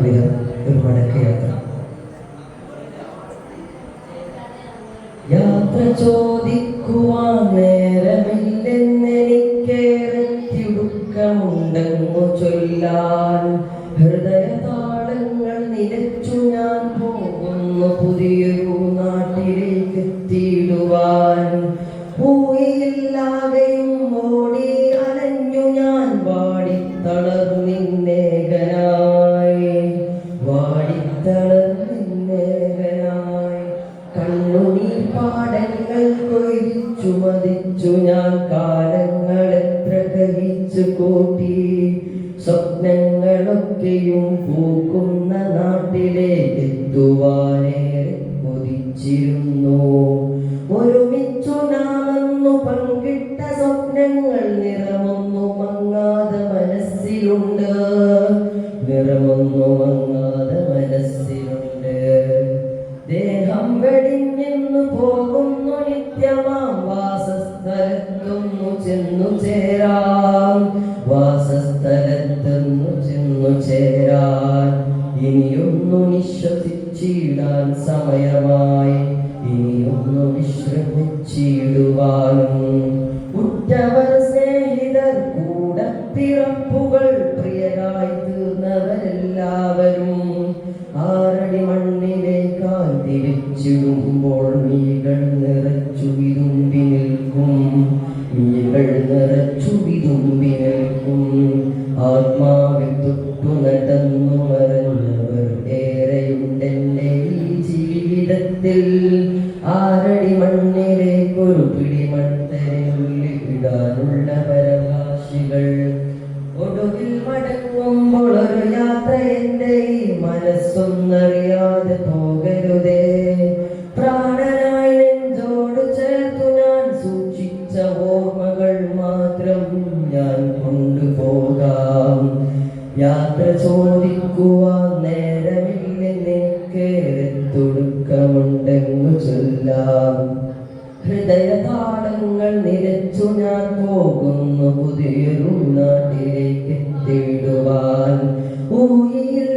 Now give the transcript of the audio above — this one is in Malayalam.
വിധം ഒരു മടക്കയാത്ര. യാത്ര ചോദിക്കുവാൻ നേരമില്ലെന്നെനിക്കേറെ തിടുക്കമുണ്ടെന്നു ചൊല്ലാൻ. ഹൃദയതാളങ്ങൾ നിലച്ചു ഞാൻ പോകുന്നു പുതിയൊരു നാട്ടിലേക്ക് എത്തിയിടുവാൻ. ഊയില്ലാതെയും ഓടി അലഞ്ഞു ഞാൻ വാടിത്തളർന്നിന്നേകനായി. കണ്ണുനീർ പാടങ്ങൾ കൊയ്ച്ചു മതിച്ചു ഞാൻ കാലങ്ങളെത്ര കഹിച്ചു കൂട്ടി. സ്വപ്നങ്ങളൊക്കെയും പൂക്കുന്ന നാട്ടിലേക്ക് എത്തുവാനേറെ കൊതിച്ചിരുന്നു. ഒരുമിച്ചു നാമെന്നു പങ്കിട്ട സ്വപ്നങ്ങൾ നിറമൊന്നു മങ്ങാതെ മനസ്സിലുണ്ട്. ദേഹം വെടിഞ്ഞെന്നു പോകുന്നു നിത്യമാം വാസസ്ഥലത്തൊന്നു ചെന്നു ചേരാം. ഇനിയൊന്നു നിശ്വസിച്ചിടാൻ സമയമായി, ഇനിയൊന്നു വിശ്രമിച്ചിടുവാനും. ഉറ്റവർ സ്നേഹിതർ കൂടപ്പിറപ്പുകൾ പ്രിയരായി തീർന്നവരെല്ലാവരും ആറടി മണ്ണിലേക്കാൽ തിരിച്ചിടുമ്പോൾ നീകൾ നിറച്ചു വിതുമ്പി നിൽക്കും. ആത്മാവിൽ തൊട്ടു നടന്നു മറഞ്ഞവർ ഏറെയുണ്ടെന്റെ ഈ ജീവിതത്തിൽ. ആറടി മണ്ണിലേക്കൊരു പിടിമൺതനുള്ളിൽ ഇടാനുള്ള പരഭാഷികൾ. ഒടുവിൽ മടങ്ങുമ്പോൾ ഒരു യാത്ര എന്റെ ഈ മനസ്സൊന്നറിയാതെ പോകരുതേ. പ്രാണനായി നെഞ്ചോട് ചേർത്തു ഞാൻ സൂക്ഷിച്ച ഓർമ്മകൾ മാത്രം ഞാൻ കൊണ്ടുപോകാം. യാത്ര ചോദിക്കുവാൻ നേരമില്ലെന്നേറെ തുടുക്കമുണ്ടെന്നു ചൊല്ലാം. ഹൃദയതാളങ്ങൾ നിരച്ചു ഞാൻ പോകുന്നു പുതിയൊരു നാട്ടിലേക്ക് എത്തിയിടുവാൻ. ഊയിൽ